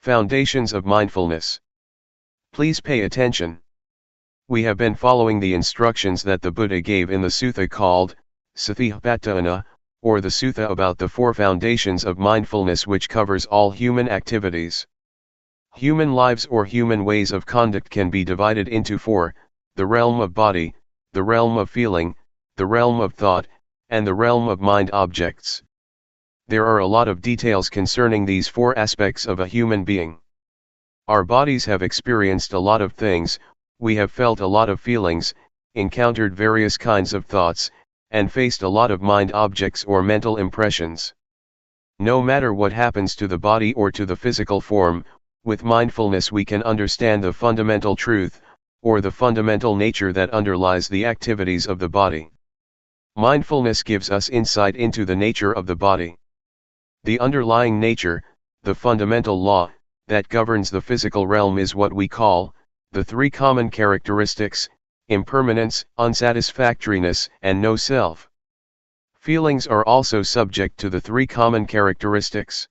Foundations of Mindfulness. Please pay attention. We have been following the instructions that the Buddha gave in the sutta called Satipatthana, or the Sutta about the four foundations of mindfulness, which covers all human activities. Human lives or human ways of conduct can be divided into four: the realm of body, the realm of feeling, the realm of thought, and the realm of mind objects. There are a lot of details concerning these four aspects of a human being. Our bodies have experienced a lot of things, we have felt a lot of feelings, encountered various kinds of thoughts, and faced a lot of mind objects or mental impressions. No matter what happens to the body or to the physical form, with mindfulness we can understand the fundamental truth, or the fundamental nature that underlies the activities of the body. Mindfulness gives us insight into the nature of the body. The underlying nature, the fundamental law, that governs the physical realm is what we call the three common characteristics: impermanence, unsatisfactoriness, and no self. Feelings are also subject to the three common characteristics.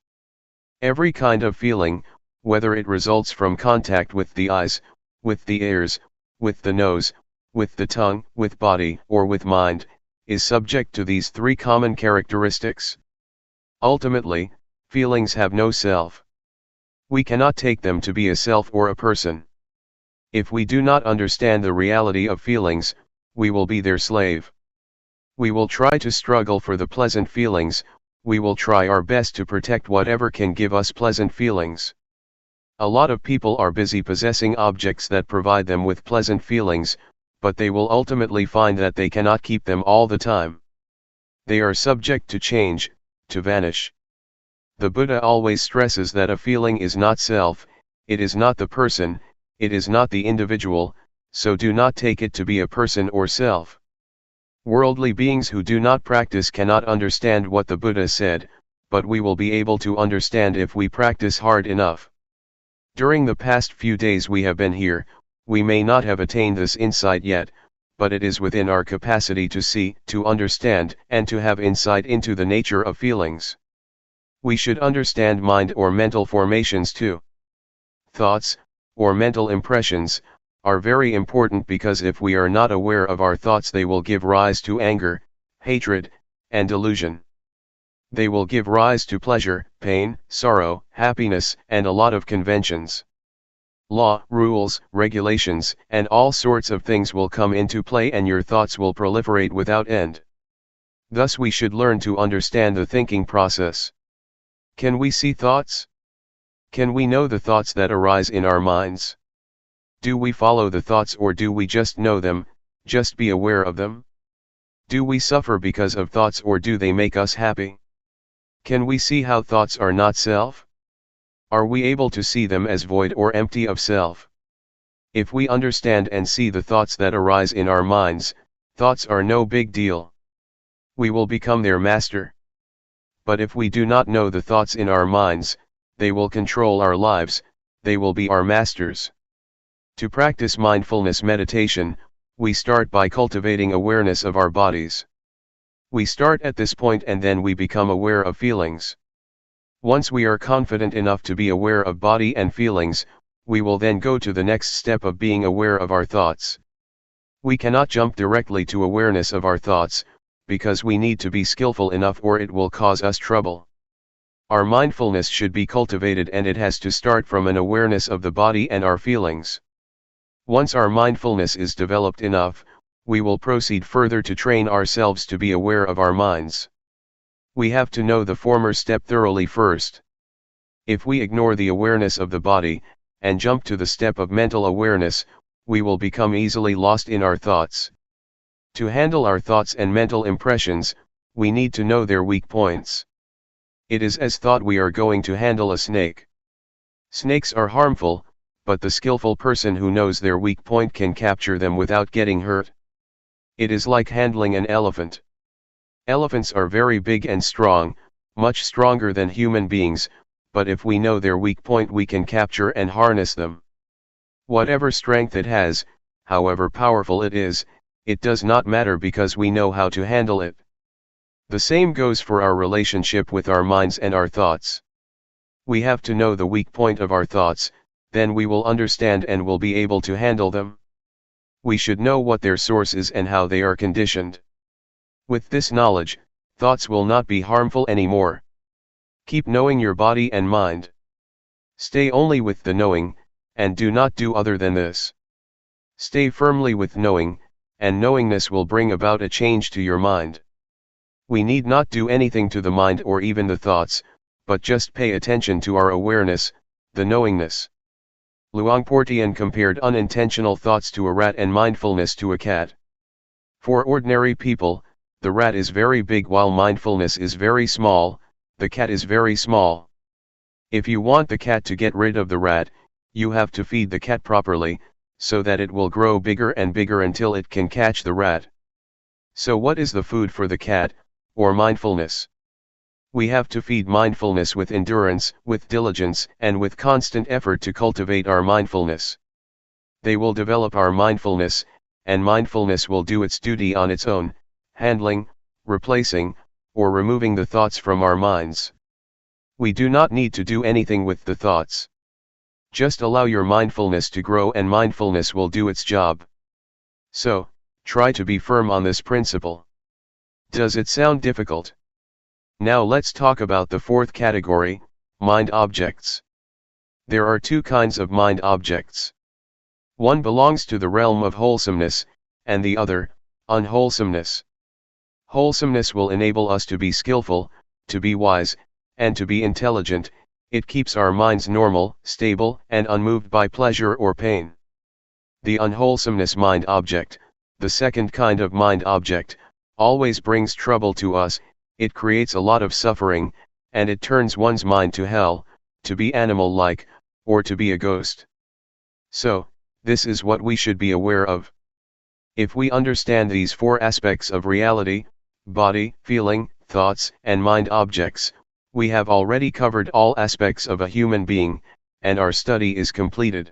Every kind of feeling, whether it results from contact with the eyes, with the ears, with the nose, with the tongue, with body, or with mind, is subject to these three common characteristics. Ultimately, feelings have no self. We cannot take them to be a self or a person. If we do not understand the reality of feelings, we will be their slave. We will try to struggle for the pleasant feelings, we will try our best to protect whatever can give us pleasant feelings. A lot of people are busy possessing objects that provide them with pleasant feelings, but they will ultimately find that they cannot keep them all the time. They are subject to change, to vanish. The Buddha always stresses that a feeling is not self, it is not the person, it is not the individual, so do not take it to be a person or self. Worldly beings who do not practice cannot understand what the Buddha said, but we will be able to understand if we practice hard enough. During the past few days we have been here, we may not have attained this insight yet, but it is within our capacity to see, to understand, and to have insight into the nature of feelings. We should understand mind or mental formations too. Thoughts, or mental impressions, are very important because if we are not aware of our thoughts they will give rise to anger, hatred, and delusion. They will give rise to pleasure, pain, sorrow, happiness, and a lot of conventions. Law, rules, regulations, and all sorts of things will come into play and your thoughts will proliferate without end. Thus we should learn to understand the thinking process. Can we see thoughts? Can we know the thoughts that arise in our minds? Do we follow the thoughts or do we just know them, just be aware of them? Do we suffer because of thoughts or do they make us happy? Can we see how thoughts are not self? Are we able to see them as void or empty of self? If we understand and see the thoughts that arise in our minds, thoughts are no big deal. We will become their master. But if we do not know the thoughts in our minds, they will control our lives, they will be our masters. To practice mindfulness meditation, we start by cultivating awareness of our bodies. We start at this point and then we become aware of feelings. Once we are confident enough to be aware of body and feelings, we will then go to the next step of being aware of our thoughts. We cannot jump directly to awareness of our thoughts, because we need to be skillful enough or it will cause us trouble. Our mindfulness should be cultivated and it has to start from an awareness of the body and our feelings. Once our mindfulness is developed enough, we will proceed further to train ourselves to be aware of our minds. We have to know the former step thoroughly first. If we ignore the awareness of the body, and jump to the step of mental awareness, we will become easily lost in our thoughts. To handle our thoughts and mental impressions, we need to know their weak points. It is as thought we are going to handle a snake. Snakes are harmful, but the skillful person who knows their weak point can capture them without getting hurt. It is like handling an elephant. Elephants are very big and strong, much stronger than human beings, but if we know their weak point we can capture and harness them. Whatever strength it has, however powerful it is, it does not matter because we know how to handle it. The same goes for our relationship with our minds and our thoughts. We have to know the weak point of our thoughts, then we will understand and will be able to handle them. We should know what their source is and how they are conditioned. With this knowledge, thoughts will not be harmful anymore. Keep knowing your body and mind. Stay only with the knowing, and do not do other than this. Stay firmly with knowing, and knowingness will bring about a change to your mind. We need not do anything to the mind or even the thoughts, but just pay attention to our awareness, the knowingness. Luangpor Teean compared unintentional thoughts to a rat and mindfulness to a cat. For ordinary people, the rat is very big while mindfulness is very small, the cat is very small. If you want the cat to get rid of the rat, you have to feed the cat properly, so that it will grow bigger and bigger until it can catch the rat. So what is the food for the cat, or mindfulness? We have to feed mindfulness with endurance, with diligence, and with constant effort to cultivate our mindfulness. They will develop our mindfulness, and mindfulness will do its duty on its own, handling, replacing, or removing the thoughts from our minds. We do not need to do anything with the thoughts. Just allow your mindfulness to grow and mindfulness will do its job. So, try to be firm on this principle. Does it sound difficult? Now let's talk about the fourth category, mind objects. There are two kinds of mind objects. One belongs to the realm of wholesomeness, and the other, unwholesomeness. Wholesomeness will enable us to be skillful, to be wise, and to be intelligent. It keeps our minds normal, stable, and unmoved by pleasure or pain. The unwholesomeness mind object, the second kind of mind object, always brings trouble to us. It creates a lot of suffering, and it turns one's mind to hell, to be animal-like, or to be a ghost. So, this is what we should be aware of. If we understand these four aspects of reality, body, feeling, thoughts, and mind objects, we have already covered all aspects of a human being, and our study is completed.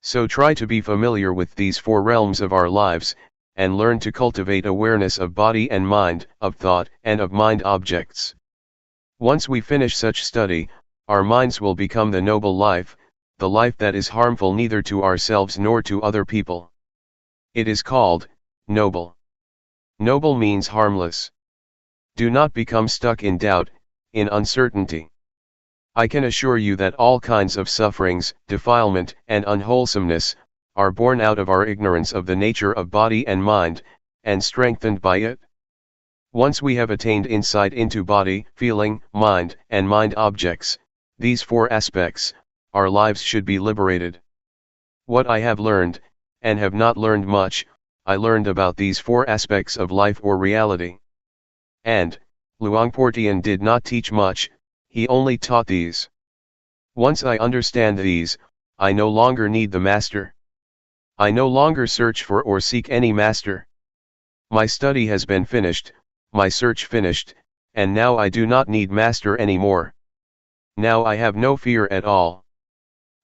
So try to be familiar with these four realms of our lives, and learn to cultivate awareness of body and mind, of thought and of mind objects. Once we finish such study, our minds will become the noble life, the life that is harmful neither to ourselves nor to other people. It is called noble. Noble means harmless. Do not become stuck in doubt, in uncertainty. I can assure you that all kinds of sufferings, defilement, and unwholesomeness are born out of our ignorance of the nature of body and mind, and strengthened by it. Once we have attained insight into body, feeling, mind, and mind objects, these four aspects, our lives should be liberated. What I have learned, and have not learned much, I learned about these four aspects of life or reality. And, Luangpor Teean did not teach much, he only taught these. Once I understand these, I no longer need the master. I no longer search for or seek any master. My study has been finished, my search finished, and now I do not need master anymore. Now I have no fear at all.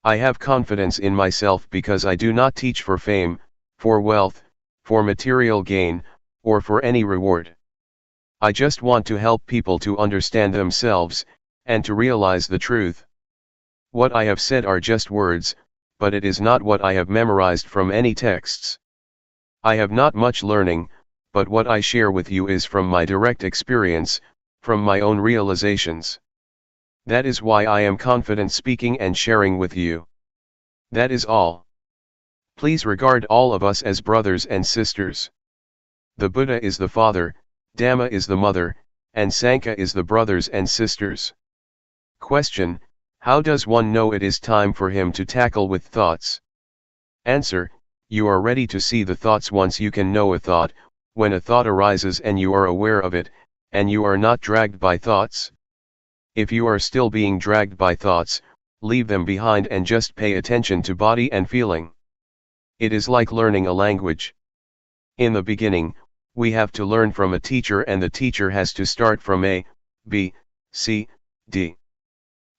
I have confidence in myself because I do not teach for fame, for wealth, for material gain, or for any reward. I just want to help people to understand themselves, and to realize the truth. What I have said are just words, but it is not what I have memorized from any texts. I have not much learning, but what I share with you is from my direct experience, from my own realizations. That is why I am confident speaking and sharing with you. That is all. Please regard all of us as brothers and sisters. The Buddha is the father, Dhamma is the mother, and Sangha is the brothers and sisters. Question: how does one know it is time for him to tackle with thoughts? Answer: you are ready to see the thoughts once you can know a thought. When a thought arises and you are aware of it, and you are not dragged by thoughts? If you are still being dragged by thoughts, leave them behind and just pay attention to body and feeling. It is like learning a language. In the beginning, we have to learn from a teacher, and the teacher has to start from A, B, C, D.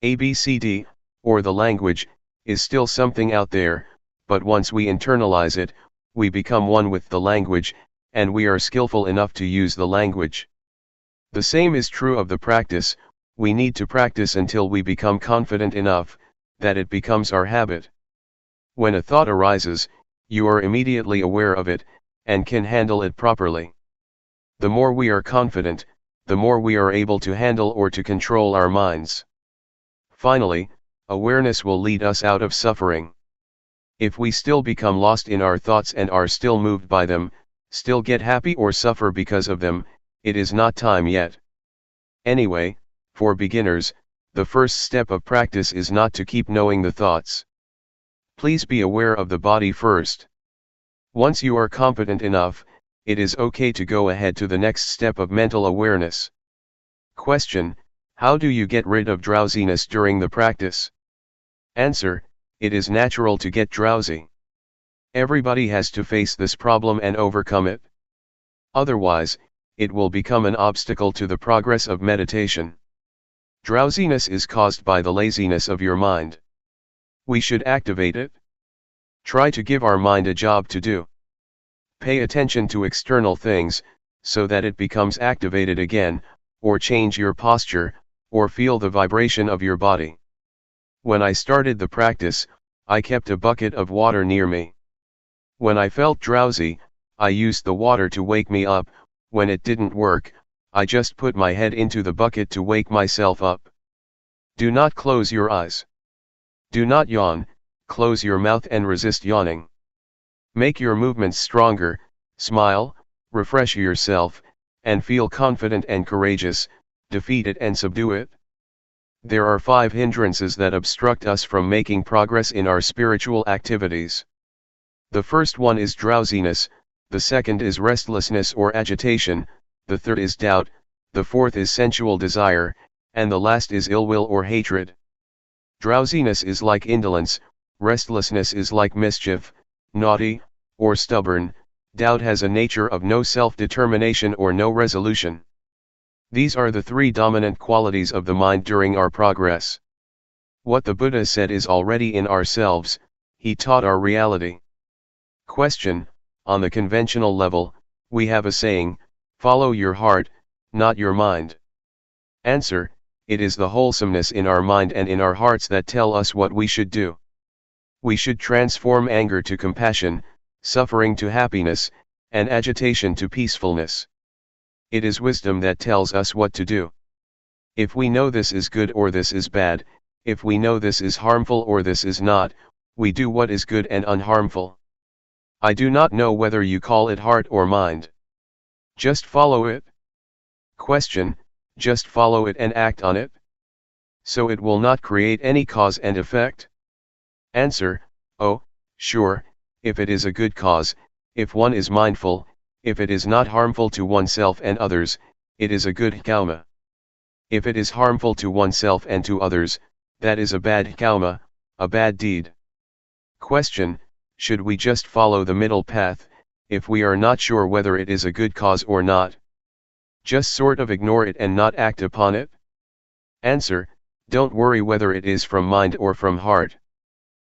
A, B, C, D, or the language, is still something out there, but once we internalize it, we become one with the language, and we are skillful enough to use the language. The same is true of the practice. We need to practice until we become confident enough that it becomes our habit. When a thought arises, you are immediately aware of it, and can handle it properly. The more we are confident, the more we are able to handle or to control our minds. Finally, awareness will lead us out of suffering. If we still become lost in our thoughts and are still moved by them, still get happy or suffer because of them, it is not time yet. Anyway, for beginners, the first step of practice is not to keep knowing the thoughts. Please be aware of the body first. Once you are competent enough, it is okay to go ahead to the next step of mental awareness. Question: how do you get rid of drowsiness during the practice? Answer: it is natural to get drowsy. Everybody has to face this problem and overcome it. Otherwise, it will become an obstacle to the progress of meditation. Drowsiness is caused by the laziness of your mind. We should activate it. Try to give our mind a job to do. Pay attention to external things, so that it becomes activated again, or change your posture, or feel the vibration of your body. When I started the practice, I kept a bucket of water near me. When I felt drowsy, I used the water to wake me up. When it didn't work, I just put my head into the bucket to wake myself up. Do not close your eyes. Do not yawn, close your mouth and resist yawning. Make your movements stronger, smile, refresh yourself, and feel confident and courageous. Defeat it and subdue it. There are 5 hindrances that obstruct us from making progress in our spiritual activities. The first one is drowsiness, the second is restlessness or agitation, the third is doubt, the fourth is sensual desire, and the last is ill will or hatred. Drowsiness is like indolence, restlessness is like mischief, naughty, or stubborn, doubt has a nature of no self-determination or no resolution. These are the 3 dominant qualities of the mind during our progress. What the Buddha said is already in ourselves. He taught our reality. Question: on the conventional level, we have a saying, follow your heart, not your mind. Answer: it is the wholesomeness in our mind and in our hearts that tell us what we should do. We should transform anger to compassion, suffering to happiness, and agitation to peacefulness. It is wisdom that tells us what to do. If we know this is good or this is bad, if we know this is harmful or this is not, we do what is good and unharmful. I do not know whether you call it heart or mind. Just follow it. Question: just follow it and act on it? So it will not create any cause and effect? Answer: oh, sure, if it is a good cause, if one is mindful, if it is not harmful to oneself and others, it is a good karma. If it is harmful to oneself and to others, that is a bad karma, a bad deed. Question: should we just follow the middle path, if we are not sure whether it is a good cause or not? Just sort of ignore it and not act upon it? Answer: don't worry whether it is from mind or from heart.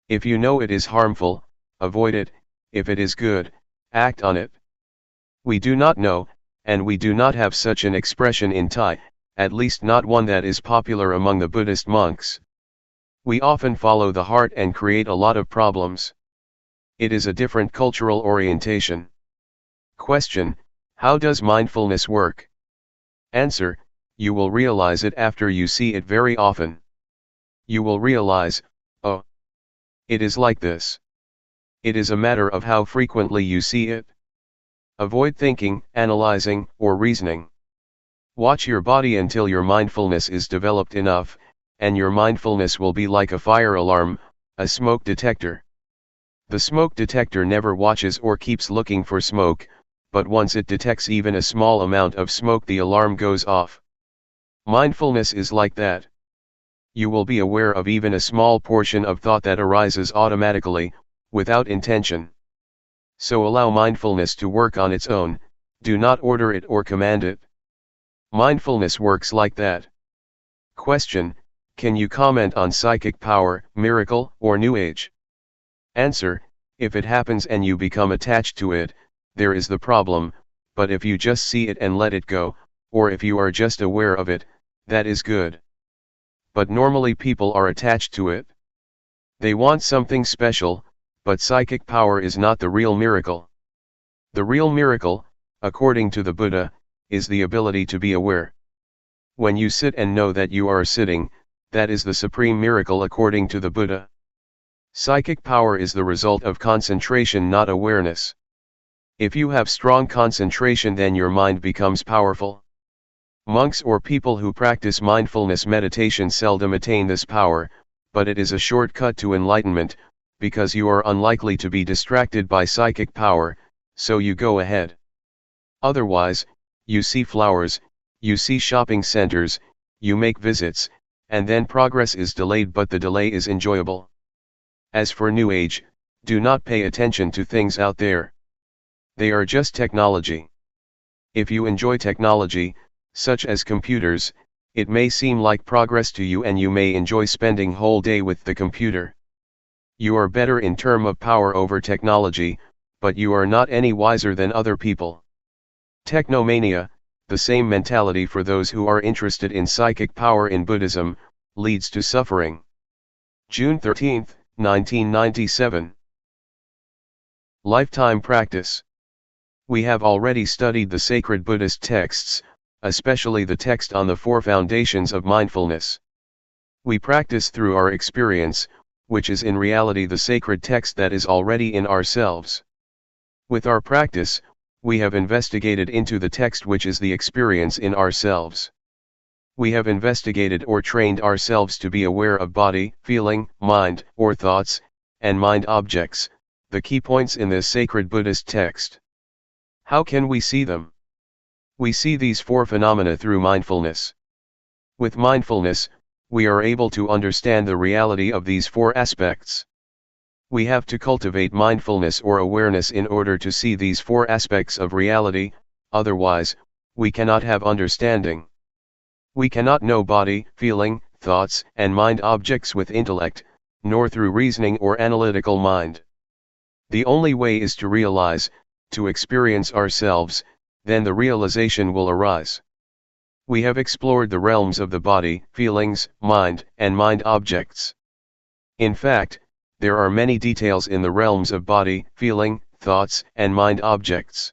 If you know it is harmful, avoid it. If it is good, act on it. We do not know, and we do not have such an expression in Thai, at least not one that is popular among the Buddhist monks. We often follow the heart and create a lot of problems. It is a different cultural orientation. Question: how does mindfulness work? Answer: you will realize it after you see it very often. You will realize, oh, it is like this. It is a matter of how frequently you see it. Avoid thinking, analyzing, or reasoning. Watch your body until your mindfulness is developed enough, and your mindfulness will be like a fire alarm, a smoke detector. The smoke detector never watches or keeps looking for smoke, but once it detects even a small amount of smoke, the alarm goes off. Mindfulness is like that. You will be aware of even a small portion of thought that arises automatically, without intention. So allow mindfulness to work on its own, do not order it or command it. Mindfulness works like that. Question: can you comment on psychic power, miracle, or New Age? Answer: if it happens and you become attached to it, there is the problem, but if you just see it and let it go, or if you are just aware of it, that is good. But normally people are attached to it. They want something special, but psychic power is not the real miracle. The real miracle, according to the Buddha, is the ability to be aware. When you sit and know that you are sitting, that is the supreme miracle according to the Buddha. Psychic power is the result of concentration, not awareness. If you have strong concentration, then your mind becomes powerful. Monks or people who practice mindfulness meditation seldom attain this power, but it is a shortcut to enlightenment, because you are unlikely to be distracted by psychic power, so you go ahead. Otherwise, you see flowers, you see shopping centers, you make visits, and then progress is delayed, but the delay is enjoyable. As for New Age, do not pay attention to things out there. They are just technology. If you enjoy technology, such as computers, it may seem like progress to you and you may enjoy spending whole day with the computer. You are better in terms of power over technology, but you are not any wiser than other people. Technomania, the same mentality for those who are interested in psychic power in Buddhism, leads to suffering. June 13, 1997. Lifetime practice. We have already studied the sacred Buddhist texts, especially the text on the four foundations of mindfulness. We practice through our experience, which is in reality the sacred text that is already in ourselves. With our practice, we have investigated into the text which is the experience in ourselves. We have investigated or trained ourselves to be aware of body, feeling, mind, or thoughts, and mind objects, the key points in this sacred Buddhist text. How can we see them? We see these four phenomena through mindfulness. With mindfulness, we are able to understand the reality of these four aspects. We have to cultivate mindfulness or awareness in order to see these four aspects of reality, otherwise, we cannot have understanding. We cannot know body, feeling, thoughts, and mind objects with intellect, nor through reasoning or analytical mind. The only way is to realize, to experience ourselves, then the realization will arise. We have explored the realms of the body, feelings, mind, and mind objects. In fact, there are many details in the realms of body, feeling, thoughts, and mind objects.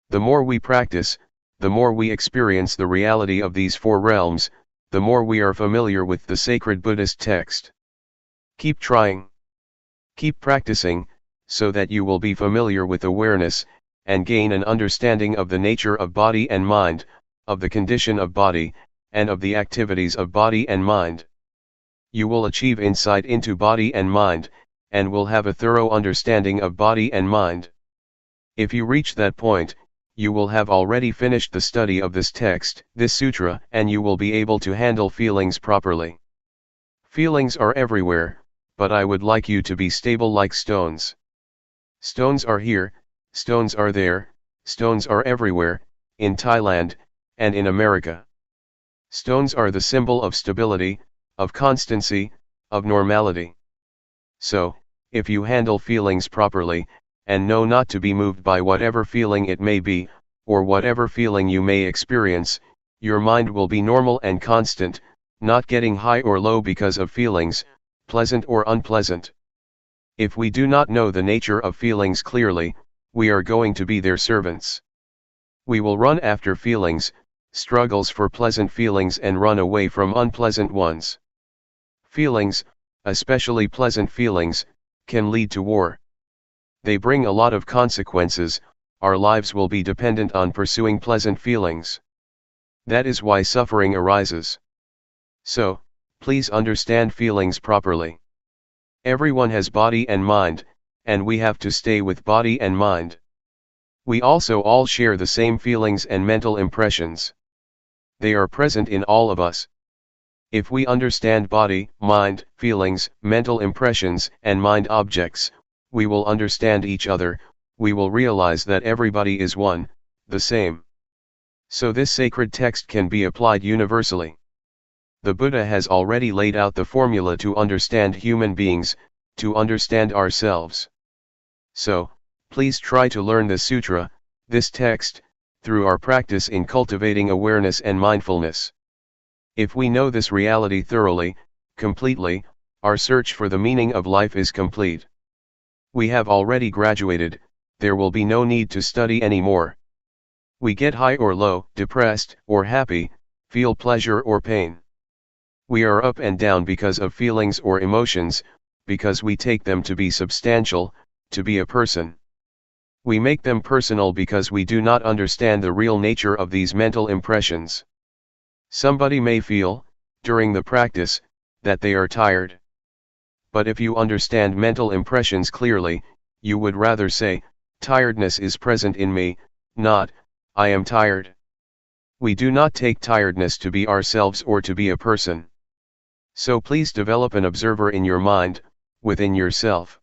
The more we practice, the more we experience the reality of these four realms, the more we are familiar with the sacred Buddhist text. Keep trying. Keep practicing, so that you will be familiar with awareness, and gain an understanding of the nature of body and mind, of the condition of body, and of the activities of body and mind. You will achieve insight into body and mind, and will have a thorough understanding of body and mind. If you reach that point, you will have already finished the study of this text, this sutra, and you will be able to handle feelings properly. Feelings are everywhere, but I would like you to be stable like stones. Stones are here, stones are there, stones are everywhere, in Thailand, and in America. Stones are the symbol of stability, of constancy, of normality. So, if you handle feelings properly, and know not to be moved by whatever feeling it may be, or whatever feeling you may experience, your mind will be normal and constant, not getting high or low because of feelings, pleasant or unpleasant. If we do not know the nature of feelings clearly, we are going to be their servants. We will run after feelings, struggles for pleasant feelings and run away from unpleasant ones. Feelings, especially pleasant feelings, can lead to war. They bring a lot of consequences. Our lives will be dependent on pursuing pleasant feelings. That is why suffering arises. So, please understand feelings properly. Everyone has body and mind, and we have to stay with body and mind. We also all share the same feelings and mental impressions. They are present in all of us. If we understand body, mind, feelings, mental impressions, and mind objects, we will understand each other, we will realize that everybody is one, the same. So this sacred text can be applied universally. The Buddha has already laid out the formula to understand human beings, to understand ourselves. So, please try to learn this sutra, this text, through our practice in cultivating awareness and mindfulness. If we know this reality thoroughly, completely, our search for the meaning of life is complete. We have already graduated, there will be no need to study anymore. We get high or low, depressed or happy, feel pleasure or pain. We are up and down because of feelings or emotions, because we take them to be substantial, to be a person. We make them personal because we do not understand the real nature of these mental impressions. Somebody may feel, during the practice, that they are tired. But if you understand mental impressions clearly, you would rather say, tiredness is present in me, not, I am tired. We do not take tiredness to be ourselves or to be a person. So please develop an observer in your mind, within yourself.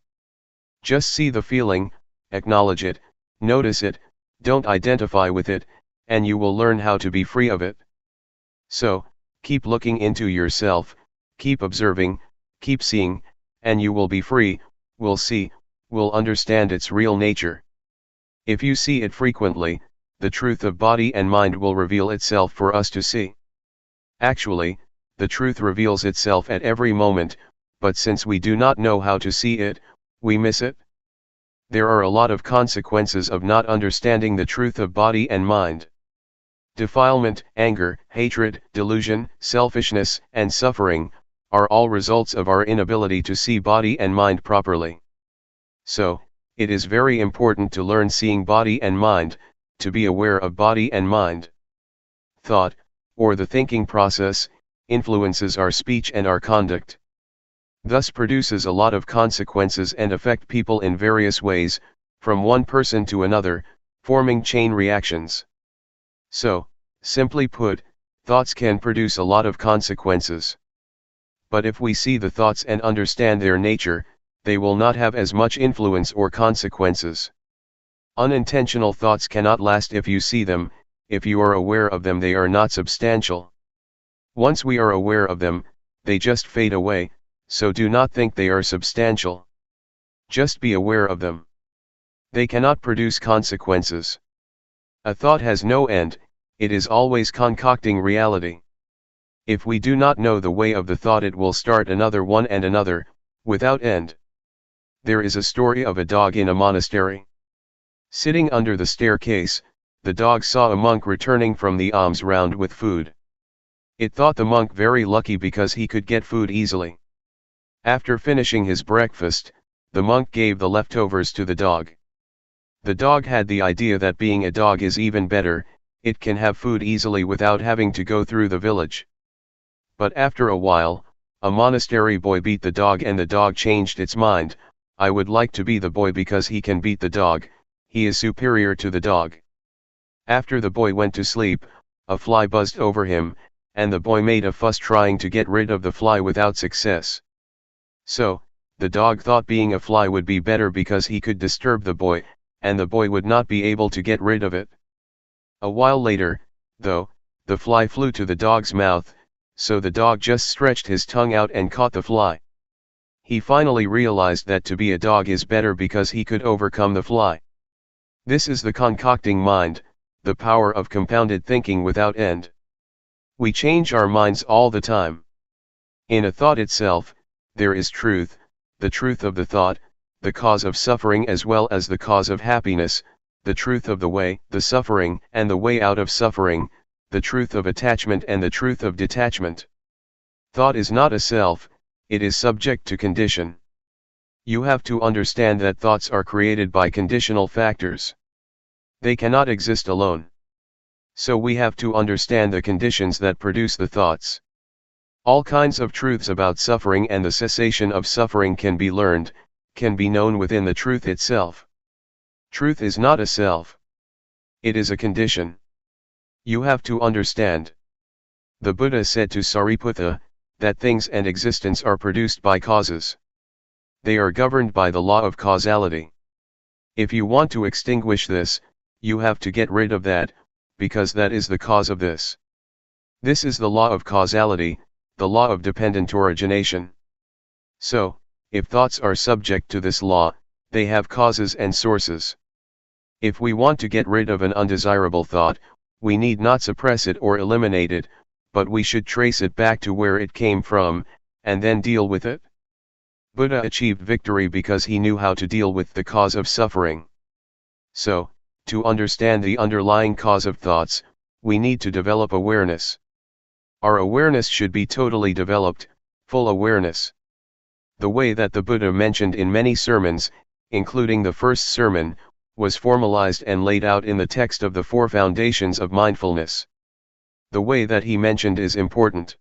Just see the feeling, acknowledge it, notice it, don't identify with it, and you will learn how to be free of it. So, keep looking into yourself, keep observing, keep seeing, and you will be free, will see, will understand its real nature. If you see it frequently, the truth of body and mind will reveal itself for us to see. Actually, the truth reveals itself at every moment, but since we do not know how to see it, we miss it. There are a lot of consequences of not understanding the truth of body and mind. Defilement, anger, hatred, delusion, selfishness, and suffering, are all results of our inability to see body and mind properly. So, it is very important to learn seeing body and mind, to be aware of body and mind. Thought, or the thinking process, influences our speech and our conduct. Thus produces a lot of consequences and affect people in various ways, from one person to another, forming chain reactions. So, simply put, thoughts can produce a lot of consequences. But if we see the thoughts and understand their nature, they will not have as much influence or consequences. Unintentional thoughts cannot last if you see them, if you are aware of them they are not substantial. Once we are aware of them, they just fade away, so do not think they are substantial. Just be aware of them. They cannot produce consequences. A thought has no end, it is always concocting reality. If we do not know the way of the thought it will start another one and another, without end. There is a story of a dog in a monastery. Sitting under the staircase, the dog saw a monk returning from the alms round with food. It thought the monk very lucky because he could get food easily. After finishing his breakfast, the monk gave the leftovers to the dog. The dog had the idea that being a dog is even better, it can have food easily without having to go through the village. But after a while, a monastery boy beat the dog and the dog changed its mind, I would like to be the boy because he can beat the dog, he is superior to the dog. After the boy went to sleep, a fly buzzed over him, and the boy made a fuss trying to get rid of the fly without success. So, the dog thought being a fly would be better because he could disturb the boy, and the boy would not be able to get rid of it. A while later, though, the fly flew to the dog's mouth, so the dog just stretched his tongue out and caught the fly. He finally realized that to be a dog is better because he could overcome the fly. This is the concocting mind, the power of compounded thinking without end. We change our minds all the time. In a thought itself, there is truth, the truth of the thought, the cause of suffering as well as the cause of happiness, the truth of the way, the suffering, and the way out of suffering, the truth of attachment and the truth of detachment. Thought is not a self, it is subject to condition. You have to understand that thoughts are created by conditional factors. They cannot exist alone. So we have to understand the conditions that produce the thoughts. All kinds of truths about suffering and the cessation of suffering can be learned, can be known within the truth itself. Truth is not a self. It is a condition. You have to understand. The Buddha said to Sariputta, that things and existence are produced by causes. They are governed by the law of causality. If you want to extinguish this, you have to get rid of that, because that is the cause of this. This is the law of causality, the law of dependent origination. So, if thoughts are subject to this law, they have causes and sources. If we want to get rid of an undesirable thought, we need not suppress it or eliminate it, but we should trace it back to where it came from, and then deal with it. Buddha achieved victory because he knew how to deal with the cause of suffering. So, to understand the underlying cause of thoughts, we need to develop awareness. Our awareness should be totally developed, full awareness. The way that the Buddha mentioned in many sermons, including the first sermon, was formalized and laid out in the text of the Four Foundations of Mindfulness. The way that he mentioned is important.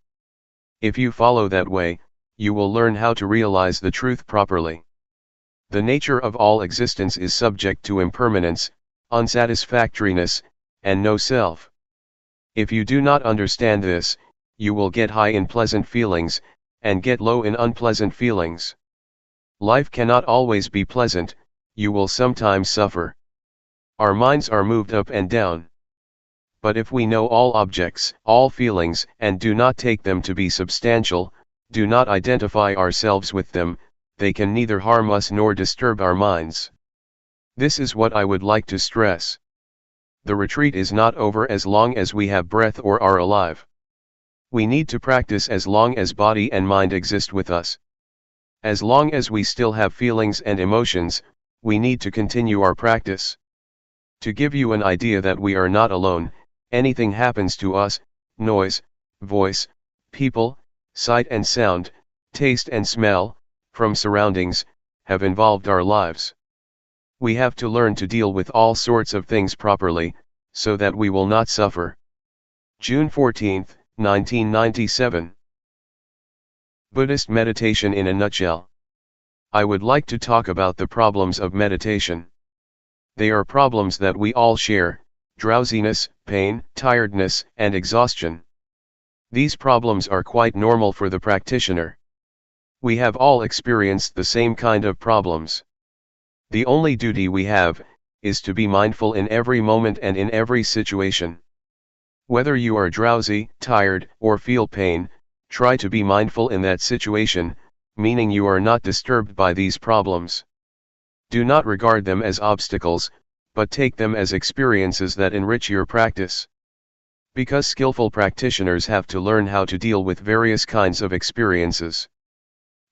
If you follow that way, you will learn how to realize the truth properly. The nature of all existence is subject to impermanence, unsatisfactoriness, and no self. If you do not understand this, you will get high in pleasant feelings, and get low in unpleasant feelings. Life cannot always be pleasant, you will sometimes suffer. Our minds are moved up and down. But if we know all objects, all feelings, and do not take them to be substantial, do not identify ourselves with them, they can neither harm us nor disturb our minds. This is what I would like to stress. The retreat is not over as long as we have breath or are alive. We need to practice as long as body and mind exist with us. As long as we still have feelings and emotions, we need to continue our practice. To give you an idea that we are not alone, anything happens to us, noise, voice, people, sight and sound, taste and smell, from surroundings, have involved our lives. We have to learn to deal with all sorts of things properly, so that we will not suffer. June 14, 1997. Buddhist meditation in a nutshell. I would like to talk about the problems of meditation. They are problems that we all share: drowsiness, pain, tiredness, and exhaustion. These problems are quite normal for the practitioner. We have all experienced the same kind of problems. The only duty we have is to be mindful in every moment and in every situation. Whether you are drowsy, tired, or feel pain, try to be mindful in that situation, meaning you are not disturbed by these problems. Do not regard them as obstacles, but take them as experiences that enrich your practice. Because skillful practitioners have to learn how to deal with various kinds of experiences.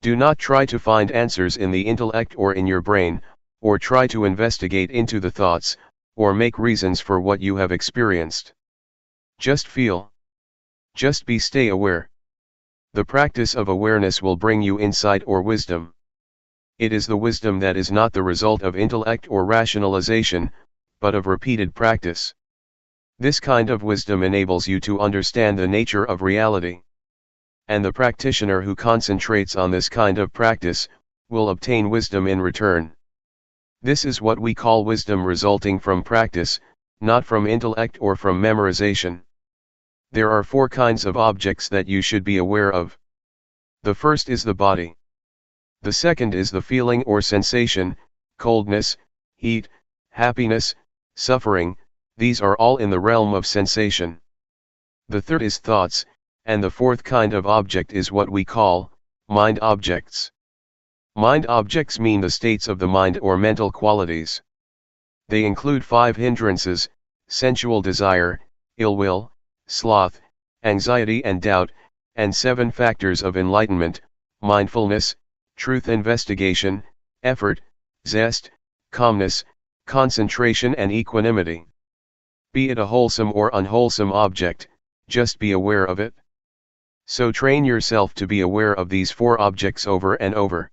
Do not try to find answers in the intellect or in your brain, or try to investigate into the thoughts, or make reasons for what you have experienced. Just feel. Just stay aware. The practice of awareness will bring you insight or wisdom. It is the wisdom that is not the result of intellect or rationalization, but of repeated practice. This kind of wisdom enables you to understand the nature of reality. And the practitioner who concentrates on this kind of practice, will obtain wisdom in return. This is what we call wisdom resulting from practice, not from intellect or from memorization. There are 4 kinds of objects that you should be aware of. The first is the body. The second is the feeling or sensation: coldness, heat, happiness, suffering. These are all in the realm of sensation. The third is thoughts, and the 4th kind of object is what we call mind objects. Mind objects mean the states of the mind or mental qualities. They include 5 hindrances: sensual desire, ill will, sloth, anxiety and doubt, and 7 factors of enlightenment: mindfulness, truth investigation, effort, zest, calmness, concentration and equanimity. Be it a wholesome or unwholesome object, just be aware of it. So train yourself to be aware of these 4 objects over and over.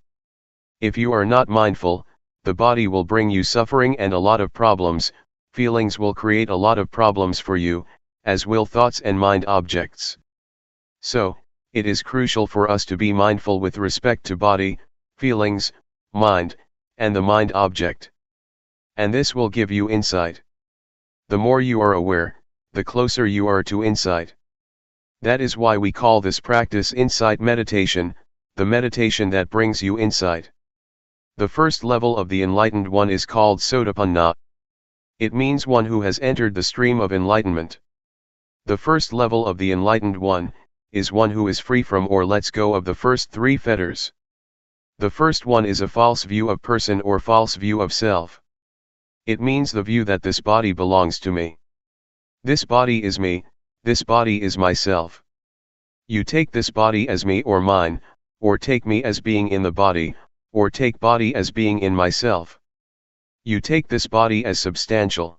If you are not mindful, the body will bring you suffering and a lot of problems, feelings will create a lot of problems for you, as will thoughts and mind objects. So, it is crucial for us to be mindful with respect to body, feelings, mind, and the mind object. And this will give you insight. The more you are aware, the closer you are to insight. That is why we call this practice insight meditation, the meditation that brings you insight. The first level of the enlightened one is called Sotapanna. It means one who has entered the stream of enlightenment. The first level of the enlightened one is one who is free from or lets go of the first three fetters. The first one is a false view of person or false view of self. It means the view that this body belongs to me. This body is me, this body is myself. You take this body as me or mine, or take me as being in the body, or take body as being in myself. You take this body as substantial.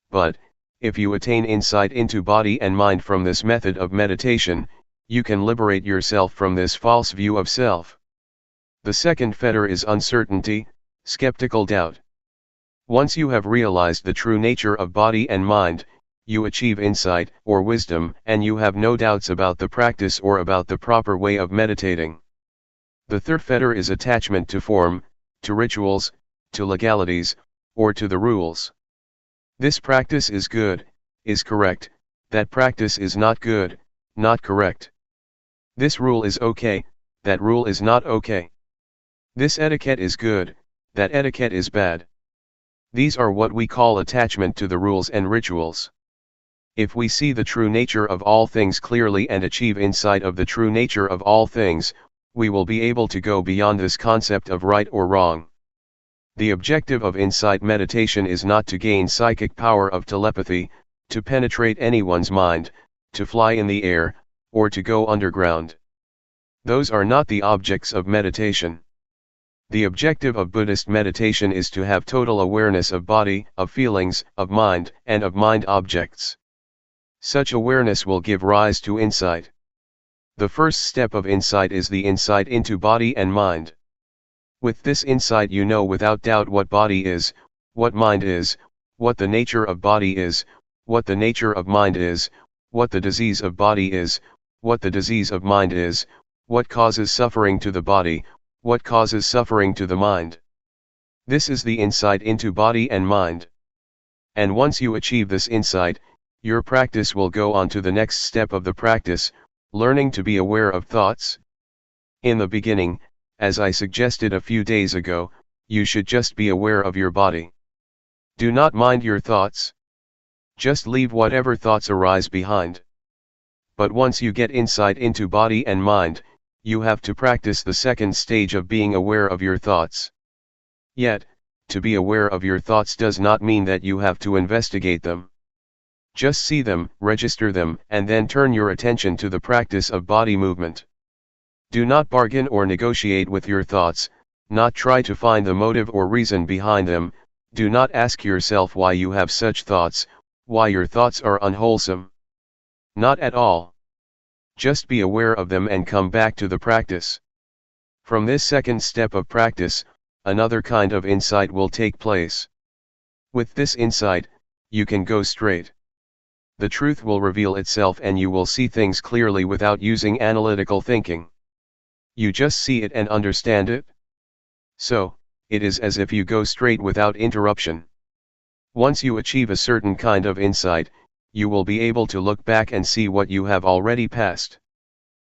But, if you attain insight into body and mind from this method of meditation, you can liberate yourself from this false view of self. The second fetter is uncertainty, skeptical doubt. Once you have realized the true nature of body and mind, you achieve insight or wisdom, and you have no doubts about the practice or about the proper way of meditating. The third fetter is attachment to form, to rituals, to legalities, or to the rules. This practice is good, is correct, that practice is not good, not correct. This rule is okay, that rule is not okay. This etiquette is good, that etiquette is bad. These are what we call attachment to the rules and rituals. If we see the true nature of all things clearly and achieve insight of the true nature of all things, we will be able to go beyond this concept of right or wrong. The objective of insight meditation is not to gain psychic power of telepathy, to penetrate anyone's mind, to fly in the air, or to go underground. Those are not the objects of meditation. The objective of Buddhist meditation is to have total awareness of body, of feelings, of mind, and of mind objects. Such awareness will give rise to insight. The first step of insight is the insight into body and mind. With this insight you know without doubt what body is, what mind is, what the nature of body is, what the nature of mind is, what the disease of body is, what the disease of mind is, what causes suffering to the body, what causes suffering to the mind. This is the insight into body and mind. And once you achieve this insight, your practice will go on to the next step of the practice, learning to be aware of thoughts. In the beginning, as I suggested a few days ago, you should just be aware of your body. Do not mind your thoughts. Just leave whatever thoughts arise behind. But once you get insight into body and mind, you have to practice the second stage of being aware of your thoughts. Yet, to be aware of your thoughts does not mean that you have to investigate them. Just see them, register them, and then turn your attention to the practice of body movement. Do not bargain or negotiate with your thoughts, not try to find the motive or reason behind them, do not ask yourself why you have such thoughts, why your thoughts are unwholesome. Not at all. Just be aware of them and come back to the practice. From this second step of practice, another kind of insight will take place. With this insight, you can go straight. The truth will reveal itself and you will see things clearly without using analytical thinking. You just see it and understand it. So, it is as if you go straight without interruption. Once you achieve a certain kind of insight, you will be able to look back and see what you have already passed.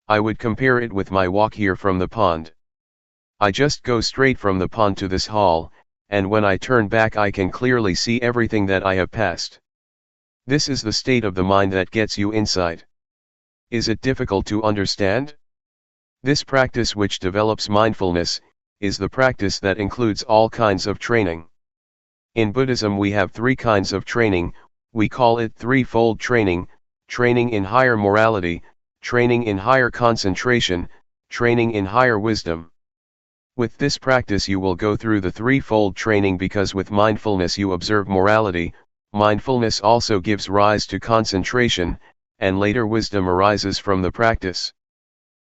I would compare it with my walk here from the pond. I just go straight from the pond to this hall, and when I turn back I can clearly see everything that I have passed. This is the state of the mind that gets you insight. Is it difficult to understand? This practice, which develops mindfulness, is the practice that includes all kinds of training. In Buddhism we have three kinds of training. We call it threefold training: training in higher morality, training in higher concentration, training in higher wisdom. With this practice you will go through the threefold training because with mindfulness you observe morality, mindfulness also gives rise to concentration, and later wisdom arises from the practice.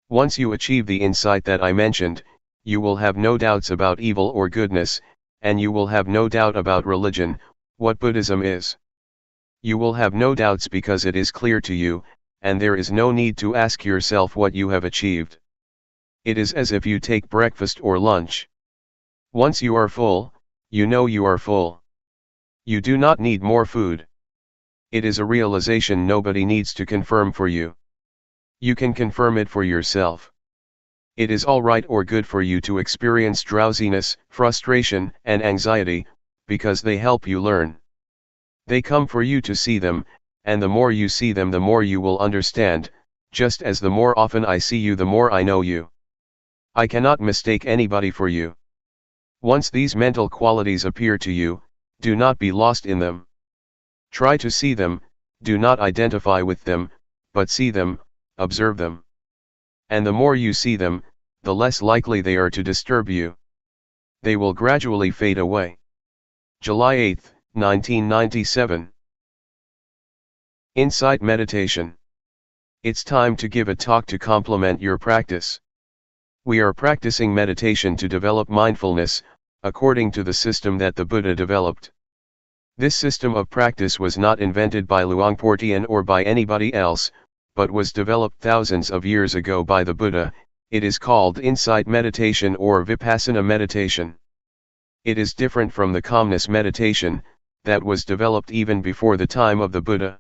Once you achieve the insight that I mentioned, you will have no doubts about evil or goodness, and you will have no doubt about religion, what Buddhism is. You will have no doubts because it is clear to you, and there is no need to ask yourself what you have achieved. It is as if you take breakfast or lunch. Once you are full, you know you are full. You do not need more food. It is a realization nobody needs to confirm for you. You can confirm it for yourself. It is all right or good for you to experience drowsiness, frustration, and anxiety, because they help you learn. They come for you to see them, and the more you see them the more you will understand, just as the more often I see you the more I know you. I cannot mistake anybody for you. Once these mental qualities appear to you, do not be lost in them. Try to see them, do not identify with them, but see them, observe them. And the more you see them, the less likely they are to disturb you. They will gradually fade away. July 8, 1997. Insight Meditation. It's time to give a talk to complement your practice. We are practicing meditation to develop mindfulness, according to the system that the Buddha developed. This system of practice was not invented by Luangpor Teean or by anybody else, but was developed thousands of years ago by the Buddha. It is called insight meditation or Vipassana meditation. It is different from the calmness meditation, that was developed even before the time of the Buddha.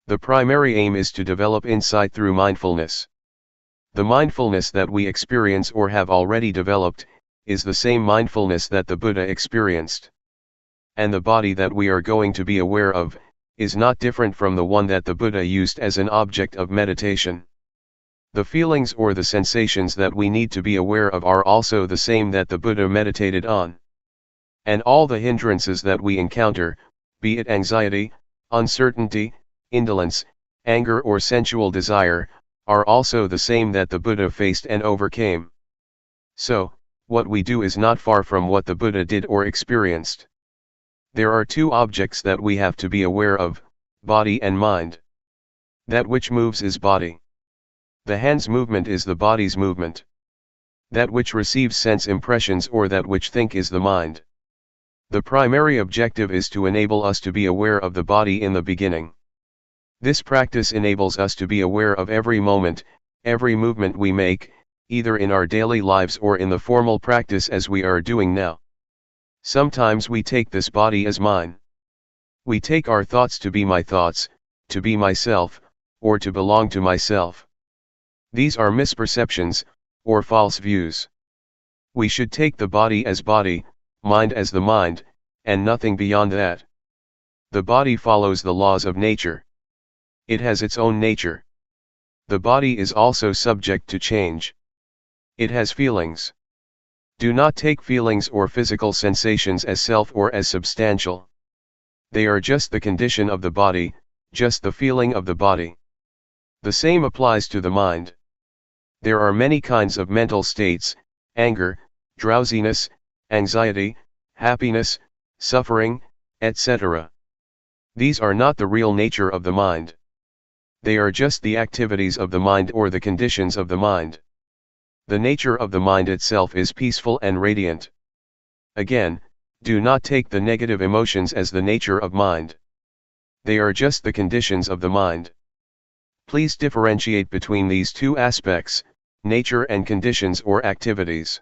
The primary aim is to develop insight through mindfulness. The mindfulness that we experience or have already developed, is the same mindfulness that the Buddha experienced. And the body that we are going to be aware of, is not different from the one that the Buddha used as an object of meditation. The feelings or the sensations that we need to be aware of are also the same that the Buddha meditated on. And all the hindrances that we encounter, be it anxiety, uncertainty, indolence, anger or sensual desire, are also the same that the Buddha faced and overcame. So, what we do is not far from what the Buddha did or experienced. There are two objects that we have to be aware of, body and mind. That which moves is body. The hand's movement is the body's movement. That which receives sense impressions or that which think is the mind. The primary objective is to enable us to be aware of the body in the beginning. This practice enables us to be aware of every moment, every movement we make, either in our daily lives or in the formal practice as we are doing now. Sometimes we take this body as mine. We take our thoughts to be my thoughts, to be myself, or to belong to myself. These are misperceptions, or false views. We should take the body as body, mind as the mind, and nothing beyond that. The body follows the laws of nature. It has its own nature. The body is also subject to change. It has feelings. Do not take feelings or physical sensations as self or as substantial. They are just the condition of the body, just the feeling of the body. The same applies to the mind. There are many kinds of mental states: anger, drowsiness, anxiety, happiness, suffering, etc. These are not the real nature of the mind. They are just the activities of the mind or the conditions of the mind. The nature of the mind itself is peaceful and radiant. Again, do not take the negative emotions as the nature of mind. They are just the conditions of the mind. Please differentiate between these two aspects, nature and conditions or activities.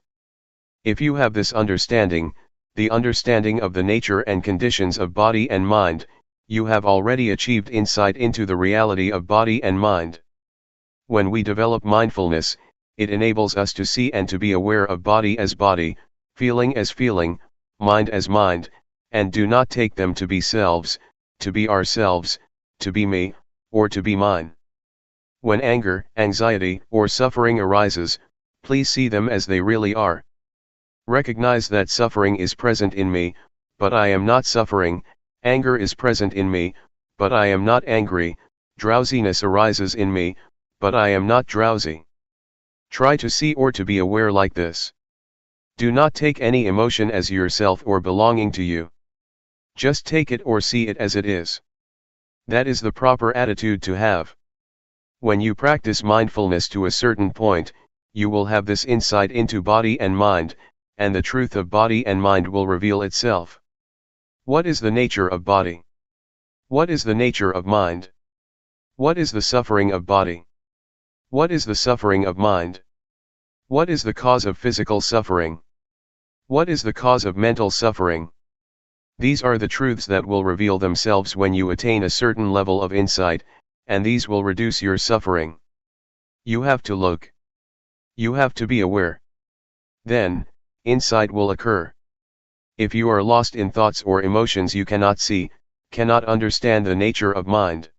If you have this understanding, the understanding of the nature and conditions of body and mind, you have already achieved insight into the reality of body and mind. When we develop mindfulness, it enables us to see and to be aware of body as body, feeling as feeling, mind as mind, and do not take them to be selves, to be ourselves, to be me, or to be mine. When anger, anxiety, or suffering arises, please see them as they really are. Recognize that suffering is present in me, but I am not suffering. Anger is present in me, but I am not angry. Drowsiness arises in me, but I am not drowsy. Try to see or to be aware like this. Do not take any emotion as yourself or belonging to you. Just take it or see it as it is. That is the proper attitude to have. When you practice mindfulness to a certain point, you will have this insight into body and mind, and the truth of body and mind will reveal itself. What is the nature of body? What is the nature of mind? What is the suffering of body? What is the suffering of mind? What is the cause of physical suffering? What is the cause of mental suffering? These are the truths that will reveal themselves when you attain a certain level of insight, and these will reduce your suffering. You have to look. You have to be aware. Then, insight will occur. If you are lost in thoughts or emotions, you cannot see, cannot understand the nature of mind.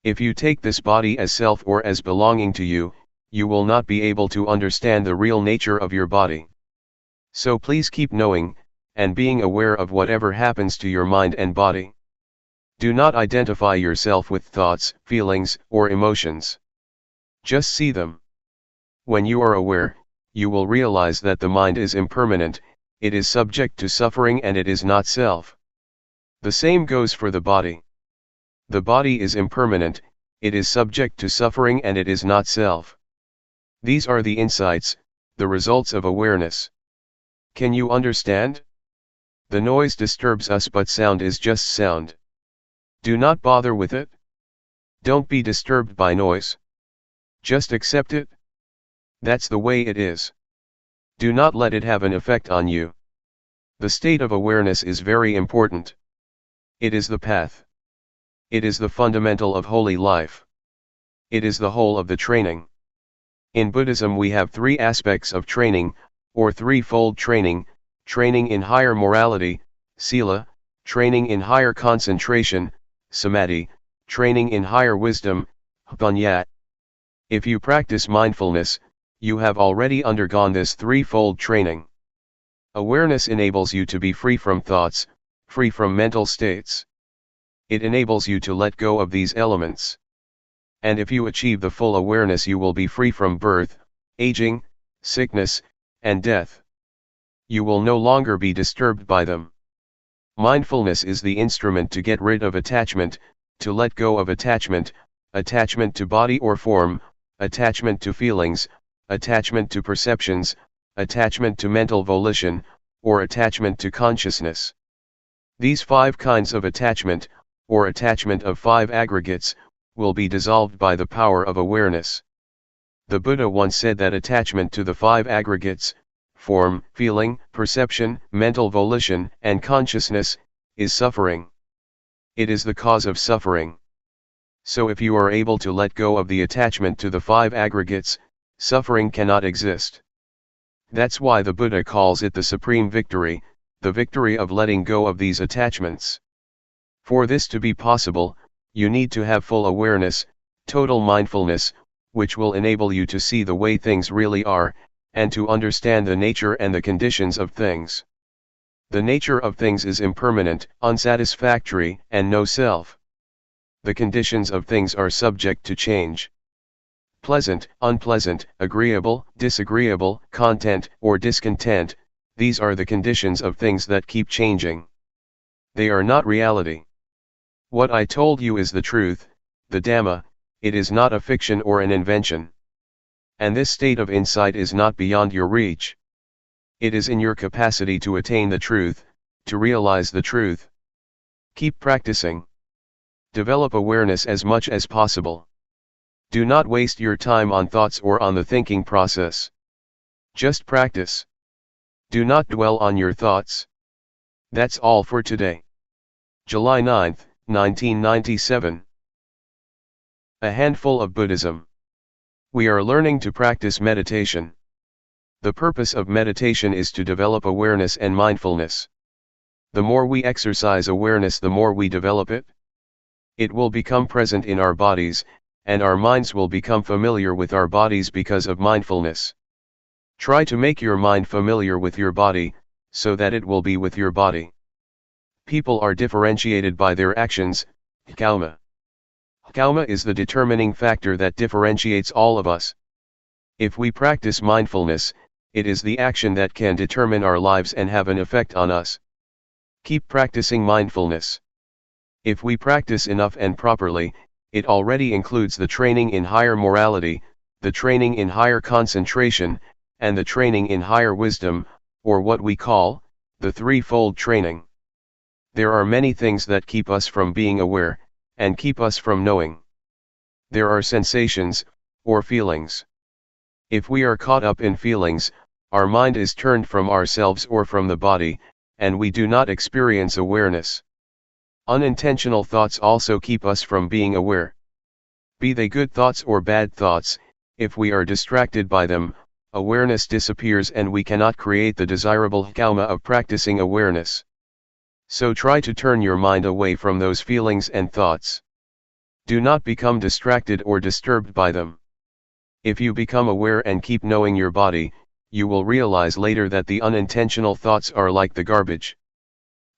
If you take this body as self or as belonging to you, you will not be able to understand the real nature of your body. So please keep knowing, and being aware of whatever happens to your mind and body. Do not identify yourself with thoughts, feelings, or emotions. Just see them. When you are aware, you will realize that the mind is impermanent, it is subject to suffering, and it is not self. The same goes for the body. The body is impermanent, it is subject to suffering, and it is not self. These are the insights, the results of awareness. Can you understand? The noise disturbs us, but sound is just sound. Do not bother with it. Don't be disturbed by noise. Just accept it. That's the way it is. Do not let it have an effect on you. The state of awareness is very important. It is the path. It is the fundamental of holy life. It is the whole of the training. In Buddhism we have three aspects of training, or threefold training: training in higher morality, sila; training in higher concentration, samadhi; training in higher wisdom, panya. If you practice mindfulness, you have already undergone this threefold training. Awareness enables you to be free from thoughts, free from mental states. It enables you to let go of these elements. And if you achieve the full awareness, you will be free from birth, aging, sickness, and death. You will no longer be disturbed by them. Mindfulness is the instrument to get rid of attachment, to let go of attachment, attachment to body or form, attachment to feelings, attachment to perceptions, attachment to mental volition, or attachment to consciousness. These 5 kinds of attachment, or attachment of 5 aggregates, will be dissolved by the power of awareness. The Buddha once said that attachment to the 5 aggregates, form, feeling, perception, mental volition, and consciousness, is suffering. It is the cause of suffering. So if you are able to let go of the attachment to the 5 aggregates, suffering cannot exist. That's why the Buddha calls it the supreme victory, the victory of letting go of these attachments. For this to be possible, you need to have full awareness, total mindfulness, which will enable you to see the way things really are, and to understand the nature and the conditions of things. The nature of things is impermanent, unsatisfactory, and no self. The conditions of things are subject to change. Pleasant, unpleasant, agreeable, disagreeable, content or discontent, these are the conditions of things that keep changing. They are not reality. What I told you is the truth, the Dhamma, it is not a fiction or an invention. And this state of insight is not beyond your reach. It is in your capacity to attain the truth, to realize the truth. Keep practicing. Develop awareness as much as possible. Do not waste your time on thoughts or on the thinking process. Just practice. Do not dwell on your thoughts. That's all for today. July 9, 1997. A handful of Buddhism. We are learning to practice meditation. The purpose of meditation is to develop awareness and mindfulness. The more we exercise awareness, the more we develop it. It will become present in our bodies, and our minds will become familiar with our bodies because of mindfulness. Try to make your mind familiar with your body, so that it will be with your body. People are differentiated by their actions, karma. Karma is the determining factor that differentiates all of us. If we practice mindfulness, it is the action that can determine our lives and have an effect on us. Keep practicing mindfulness. If we practice enough and properly, it already includes the training in higher morality, the training in higher concentration, and the training in higher wisdom, or what we call, the threefold training. There are many things that keep us from being aware, and keep us from knowing. There are sensations, or feelings. If we are caught up in feelings, our mind is turned from ourselves or from the body, and we do not experience awareness. Unintentional thoughts also keep us from being aware. Be they good thoughts or bad thoughts, if we are distracted by them, awareness disappears and we cannot create the desirable karma of practicing awareness. So try to turn your mind away from those feelings and thoughts. Do not become distracted or disturbed by them. If you become aware and keep knowing your body, you will realize later that the unintentional thoughts are like the garbage.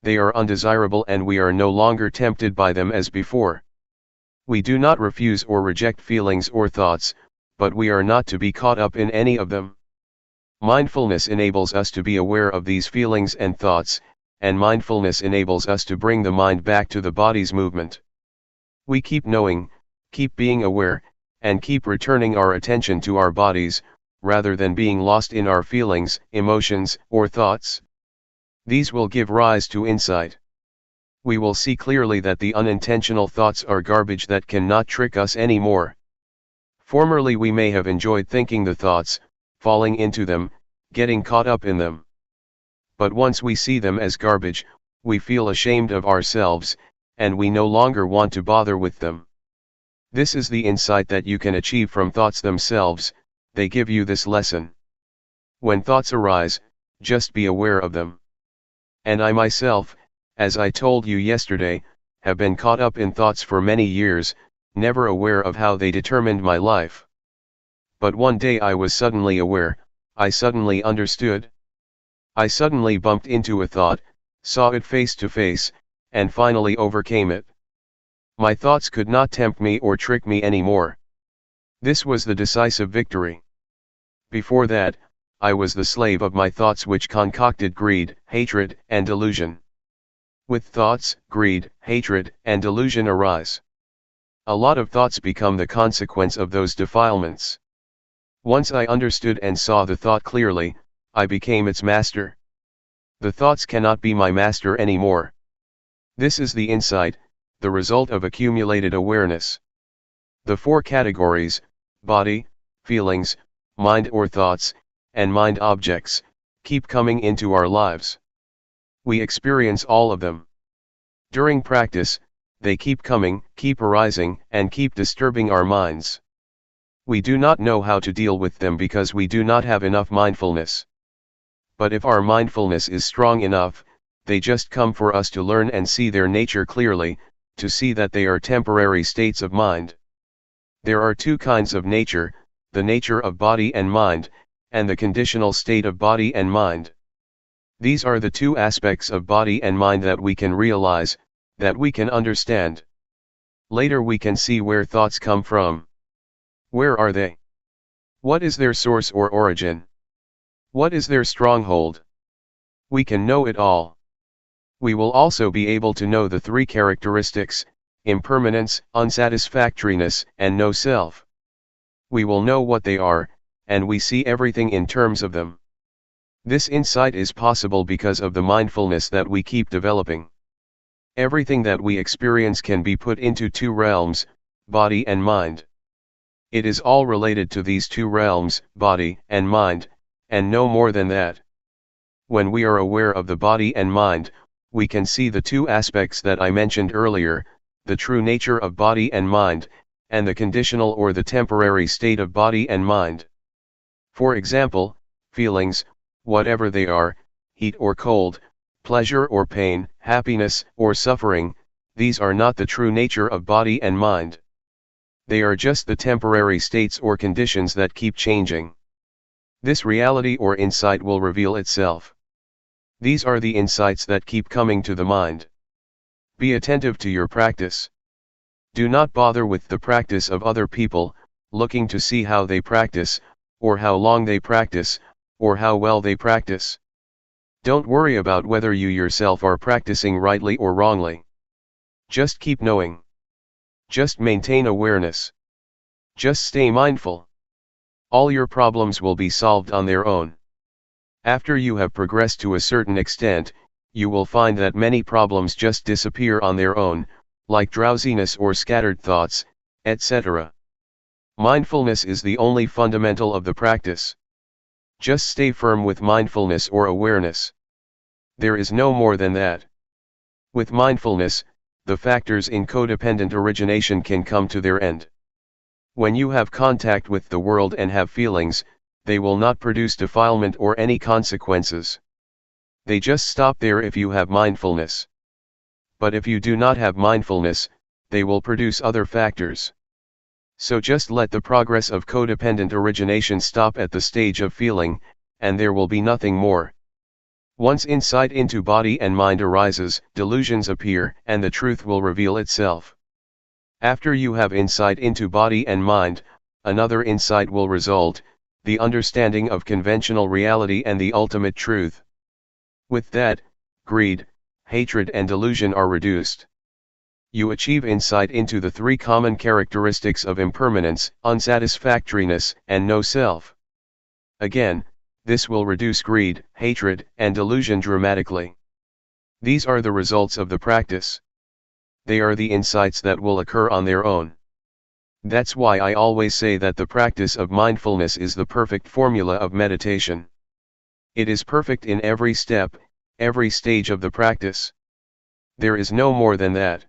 They are undesirable and we are no longer tempted by them as before. We do not refuse or reject feelings or thoughts, but we are not to be caught up in any of them. Mindfulness enables us to be aware of these feelings and thoughts, and mindfulness enables us to bring the mind back to the body's movement. We keep knowing, keep being aware, and keep returning our attention to our bodies, rather than being lost in our feelings, emotions, or thoughts. These will give rise to insight. We will see clearly that the unintentional thoughts are garbage that cannot trick us anymore. Formerly we may have enjoyed thinking the thoughts, falling into them, getting caught up in them. But once we see them as garbage, we feel ashamed of ourselves, and we no longer want to bother with them. This is the insight that you can achieve from thoughts themselves. They give you this lesson. When thoughts arise, just be aware of them. And I myself, as I told you yesterday, have been caught up in thoughts for many years, never aware of how they determined my life. But one day I was suddenly aware, I suddenly understood. I suddenly bumped into a thought, saw it face to face, and finally overcame it. My thoughts could not tempt me or trick me anymore. This was the decisive victory. Before that, I was the slave of my thoughts which concocted greed, hatred, and delusion. With thoughts, greed, hatred, and delusion arise. A lot of thoughts become the consequence of those defilements. Once I understood and saw the thought clearly, I became its master. The thoughts cannot be my master anymore. This is the insight, the result of accumulated awareness. The four categories, body, feelings, mind or thoughts, and mind objects, keep coming into our lives. We experience all of them. During practice, they keep coming, keep arising, and keep disturbing our minds. We do not know how to deal with them because we do not have enough mindfulness. But if our mindfulness is strong enough, they just come for us to learn and see their nature clearly, to see that they are temporary states of mind. There are two kinds of nature, the nature of body and mind, and the conditional state of body and mind. These are the two aspects of body and mind that we can realize, that we can understand. Later we can see where thoughts come from. Where are they? What is their source or origin? What is their stronghold? We can know it all. We will also be able to know the three characteristics, impermanence, unsatisfactoriness, and no self. We will know what they are, and we see everything in terms of them. This insight is possible because of the mindfulness that we keep developing. Everything that we experience can be put into two realms, body and mind. It is all related to these two realms, body and mind, and no more than that. When we are aware of the body and mind, we can see the two aspects that I mentioned earlier, the true nature of body and mind, and the conditional or the temporary state of body and mind. For example, feelings, whatever they are, heat or cold, pleasure or pain, happiness or suffering, these are not the true nature of body and mind. They are just the temporary states or conditions that keep changing. This reality or insight will reveal itself. These are the insights that keep coming to the mind. Be attentive to your practice. Do not bother with the practice of other people, looking to see how they practice, or how long they practice, or how well they practice. Don't worry about whether you yourself are practicing rightly or wrongly. Just keep knowing. Just maintain awareness. Just stay mindful. All your problems will be solved on their own. After you have progressed to a certain extent, you will find that many problems just disappear on their own, like drowsiness or scattered thoughts, etc. Mindfulness is the only fundamental of the practice. Just stay firm with mindfulness or awareness. There is no more than that. With mindfulness, the factors in codependent origination can come to their end. When you have contact with the world and have feelings, they will not produce defilement or any consequences. They just stop there if you have mindfulness. But if you do not have mindfulness, they will produce other factors. So just let the progress of codependent origination stop at the stage of feeling, and there will be nothing more. Once insight into body and mind arises, delusions appear, and the truth will reveal itself. After you have insight into body and mind, another insight will result, the understanding of conventional reality and the ultimate truth. With that, greed, hatred and delusion are reduced. You achieve insight into the three common characteristics of impermanence, unsatisfactoriness, and no self. Again, this will reduce greed, hatred, and delusion dramatically. These are the results of the practice. They are the insights that will occur on their own. That's why I always say that the practice of mindfulness is the perfect formula of meditation. It is perfect in every step, every stage of the practice. There is no more than that.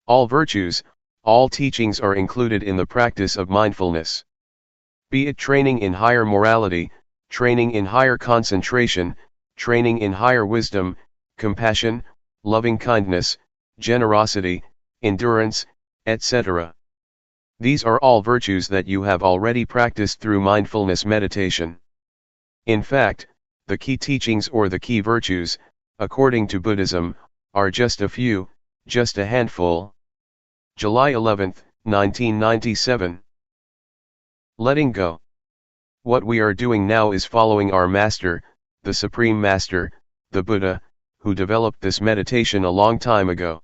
All virtues, all teachings are included in the practice of mindfulness. Be it training in higher morality, training in higher concentration, training in higher wisdom, compassion, loving kindness, generosity, endurance, etc. These are all virtues that you have already practiced through mindfulness meditation. In fact, the key teachings or the key virtues, according to Buddhism, are just a few, just a handful. July 11, 1997. Letting go. What we are doing now is following our Master, the Supreme Master, the Buddha, who developed this meditation a long time ago.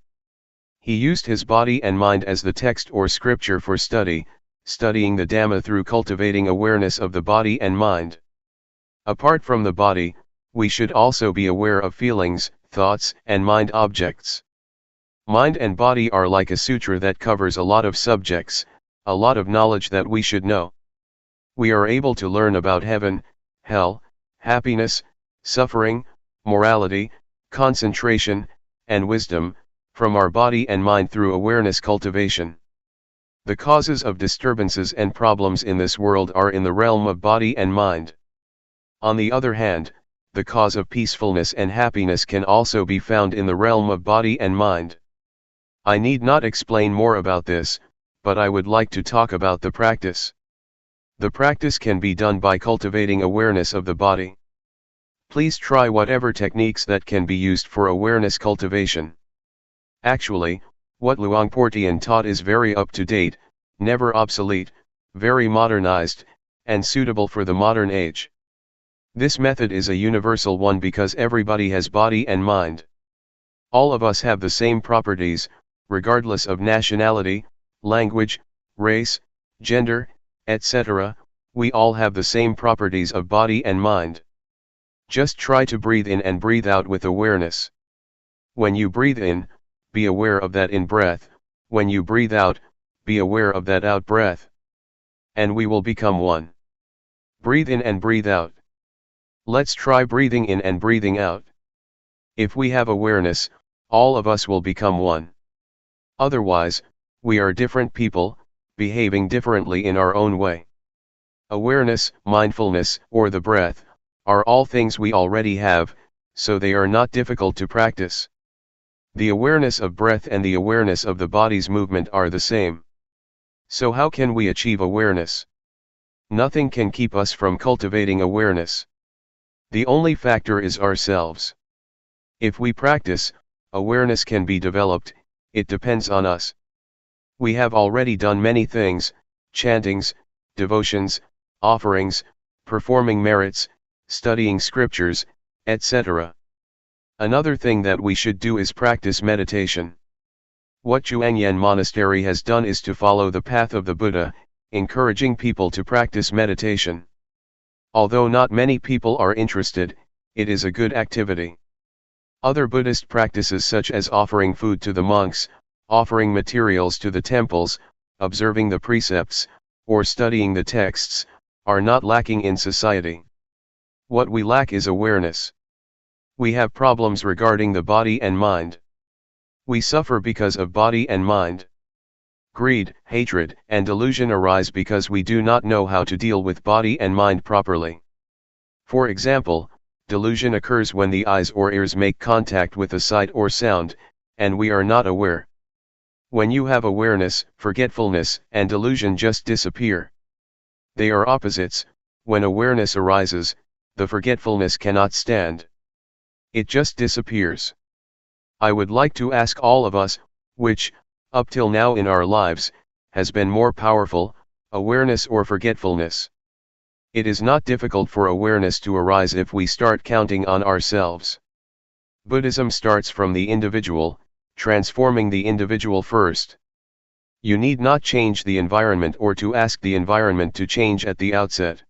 He used his body and mind as the text or scripture for studying the Dhamma through cultivating awareness of the body and mind. Apart from the body, we should also be aware of feelings, thoughts, and mind objects. Mind and body are like a sutra that covers a lot of subjects, a lot of knowledge that we should know. We are able to learn about heaven, hell, happiness, suffering, morality, concentration, and wisdom, from our body and mind through awareness cultivation. The causes of disturbances and problems in this world are in the realm of body and mind. On the other hand, the cause of peacefulness and happiness can also be found in the realm of body and mind. I need not explain more about this, but I would like to talk about the practice. The practice can be done by cultivating awareness of the body. Please try whatever techniques that can be used for awareness cultivation. Actually, what Luangpor Teean taught is very up-to-date, never obsolete, very modernized, and suitable for the modern age. This method is a universal one because everybody has body and mind. All of us have the same properties, regardless of nationality, language, race, gender, etc. We all have the same properties of body and mind. Just try to breathe in and breathe out with awareness. When you breathe in, be aware of that in breath, when you breathe out, be aware of that out breath. And we will become one. Breathe in and breathe out. Let's try breathing in and breathing out. If we have awareness, all of us will become one. Otherwise, we are different people, behaving differently in our own way. Awareness, mindfulness, or the breath, are all things we already have, so they are not difficult to practice. The awareness of breath and the awareness of the body's movement are the same. So how can we achieve awareness? Nothing can keep us from cultivating awareness. The only factor is ourselves. If we practice, awareness can be developed, it depends on us. We have already done many things, chantings, devotions, offerings, performing merits, studying scriptures, etc. Another thing that we should do is practice meditation. What Zhuangyan Monastery has done is to follow the path of the Buddha, encouraging people to practice meditation. Although not many people are interested, it is a good activity. Other Buddhist practices such as offering food to the monks, offering materials to the temples, observing the precepts, or studying the texts, are not lacking in society. What we lack is awareness. We have problems regarding the body and mind. We suffer because of body and mind. Greed, hatred, and delusion arise because we do not know how to deal with body and mind properly. For example, delusion occurs when the eyes or ears make contact with a sight or sound, and we are not aware. When you have awareness, forgetfulness and delusion just disappear. They are opposites. When awareness arises, the forgetfulness cannot stand. It just disappears. I would like to ask all of us, which, up till now in our lives, has been more powerful, awareness or forgetfulness? It is not difficult for awareness to arise if we start counting on ourselves. Buddhism starts from the individual, transforming the individual first. You need not change the environment or to ask the environment to change at the outset.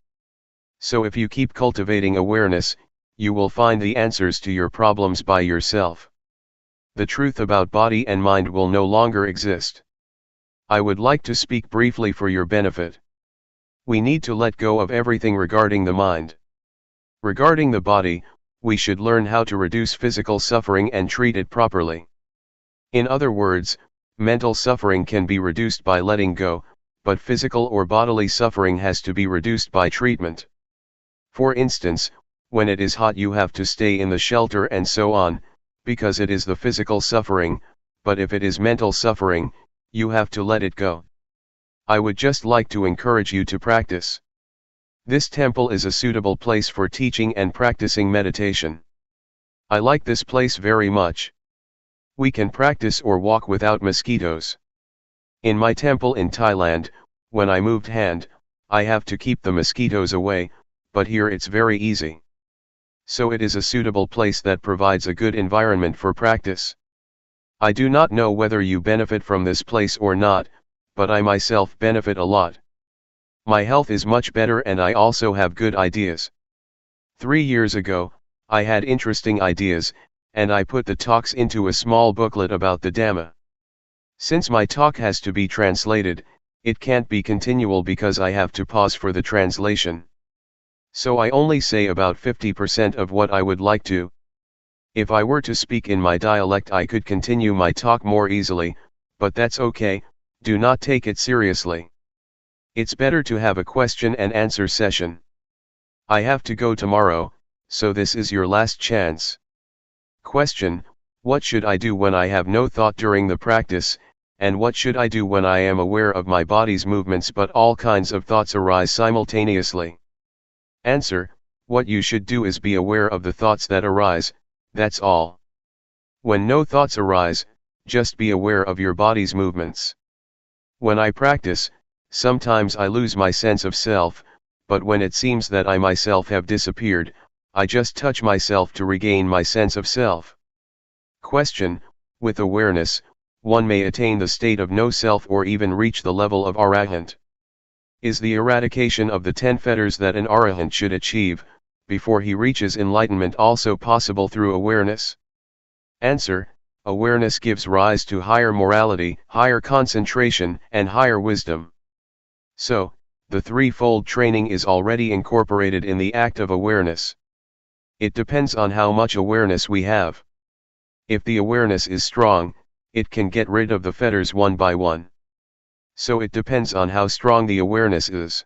So if you keep cultivating awareness, you will find the answers to your problems by yourself. The truth about body and mind will no longer exist. I would like to speak briefly for your benefit. We need to let go of everything regarding the mind. Regarding the body, we should learn how to reduce physical suffering and treat it properly. In other words, mental suffering can be reduced by letting go, but physical or bodily suffering has to be reduced by treatment. For instance, when it is hot you have to stay in the shelter and so on, because it is the physical suffering, but if it is mental suffering, you have to let it go. I would just like to encourage you to practice. This temple is a suitable place for teaching and practicing meditation. I like this place very much. We can practice or walk without mosquitoes. In my temple in Thailand, when I moved hand, I have to keep the mosquitoes away, but here it's very easy. So it is a suitable place that provides a good environment for practice. I do not know whether you benefit from this place or not, but I myself benefit a lot. My health is much better and I also have good ideas. 3 years ago, I had interesting ideas, and I put the talks into a small booklet about the Dhamma. Since my talk has to be translated, it can't be continual because I have to pause for the translation. So I only say about 50% of what I would like to. If I were to speak in my dialect I could continue my talk more easily, but that's okay, do not take it seriously. It's better to have a question and answer session. I have to go tomorrow, so this is your last chance. Question: what should I do when I have no thought during the practice, and what should I do when I am aware of my body's movements but all kinds of thoughts arise simultaneously? Answer: what you should do is be aware of the thoughts that arise, that's all. When no thoughts arise, just be aware of your body's movements. When I practice, sometimes I lose my sense of self, but when it seems that I myself have disappeared, I just touch myself to regain my sense of self. Question: with awareness, one may attain the state of no self or even reach the level of arahant. Is the eradication of the 10 fetters that an arahant should achieve, before he reaches enlightenment also possible through awareness? Answer: awareness gives rise to higher morality, higher concentration, and higher wisdom. So, the threefold training is already incorporated in the act of awareness. It depends on how much awareness we have. If the awareness is strong, it can get rid of the fetters one by one. So it depends on how strong the awareness is.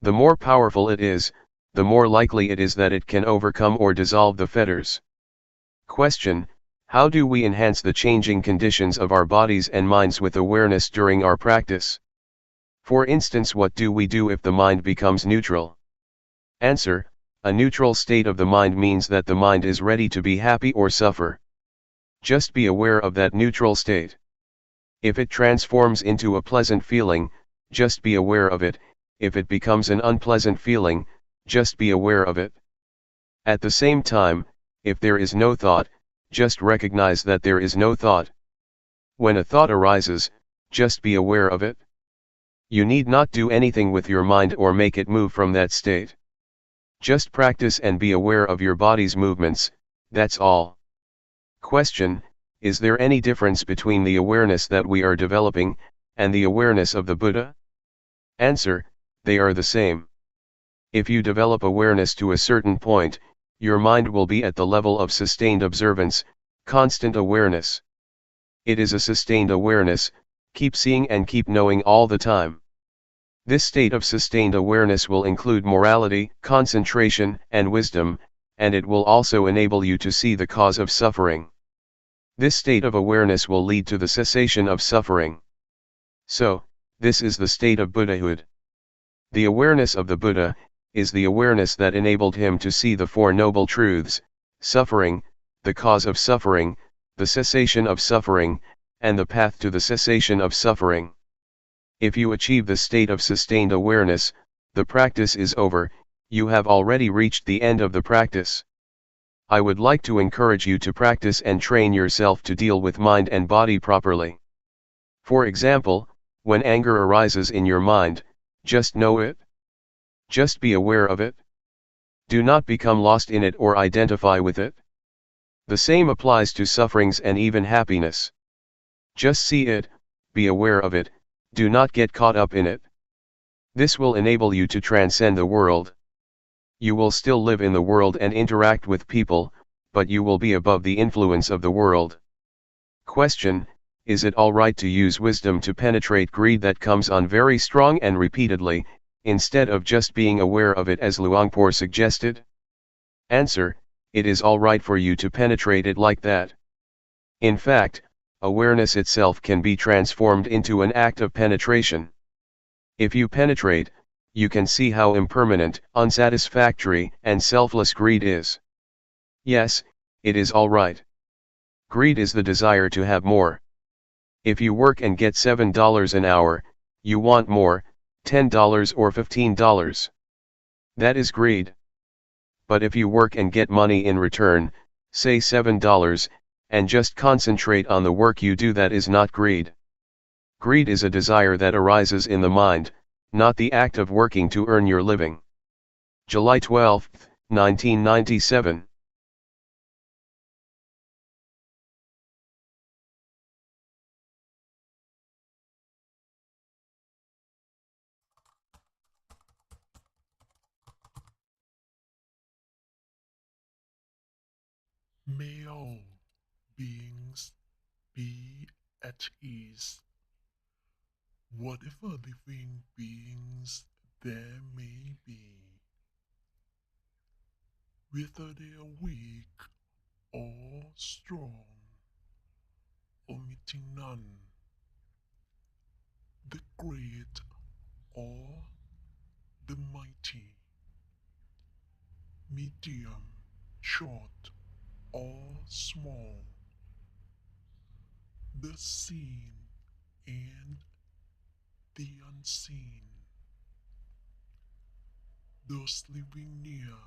The more powerful it is, the more likely it is that it can overcome or dissolve the fetters. Question: how do we enhance the changing conditions of our bodies and minds with awareness during our practice? For instance, what do we do if the mind becomes neutral? Answer: a neutral state of the mind means that the mind is ready to be happy or suffer. Just be aware of that neutral state. If it transforms into a pleasant feeling, just be aware of it. If it becomes an unpleasant feeling, just be aware of it. At the same time, if there is no thought, just recognize that there is no thought. When a thought arises, just be aware of it. You need not do anything with your mind or make it move from that state. Just practice and be aware of your body's movements, that's all. Question: is there any difference between the awareness that we are developing, and the awareness of the Buddha? Answer: they are the same. If you develop awareness to a certain point, your mind will be at the level of sustained observance, constant awareness. It is a sustained awareness, keep seeing and keep knowing all the time. This state of sustained awareness will include morality, concentration, and wisdom, and it will also enable you to see the cause of suffering. This state of awareness will lead to the cessation of suffering. So, this is the state of Buddhahood. The awareness of the Buddha is the awareness that enabled him to see the Four Noble Truths: suffering, the cause of suffering, the cessation of suffering, and the path to the cessation of suffering. If you achieve the state of sustained awareness, the practice is over, you have already reached the end of the practice. I would like to encourage you to practice and train yourself to deal with mind and body properly. For example, when anger arises in your mind, just know it. Just be aware of it. Do not become lost in it or identify with it. The same applies to sufferings and even happiness. Just see it, be aware of it, do not get caught up in it. This will enable you to transcend the world. You will still live in the world and interact with people, but you will be above the influence of the world. Question: is it alright to use wisdom to penetrate greed that comes on very strong and repeatedly, instead of just being aware of it as Luangpor suggested? Answer: it is alright for you to penetrate it like that. In fact, awareness itself can be transformed into an act of penetration. If you penetrate, you can see how impermanent, unsatisfactory, and selfless greed is. Yes, it is alright. Greed is the desire to have more. If you work and get $7 an hour, you want more, $10 or $15. That is greed. But if you work and get money in return, say $7, and just concentrate on the work you do, that is not greed. Greed is a desire that arises in the mind, not the act of working to earn your living. July 12, 1997. May all beings be at ease, whatever living beings there may be, whether they are weak or strong, omitting none, the great or the mighty, medium, short or small, the seen and the unseen, those living near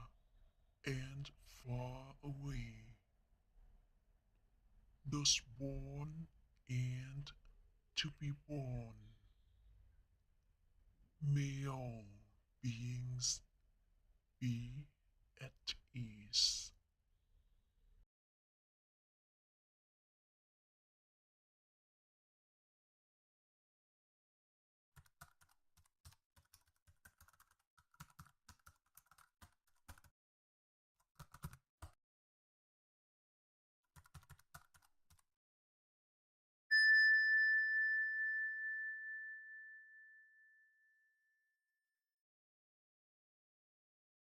and far away, those born and to be born. May all beings be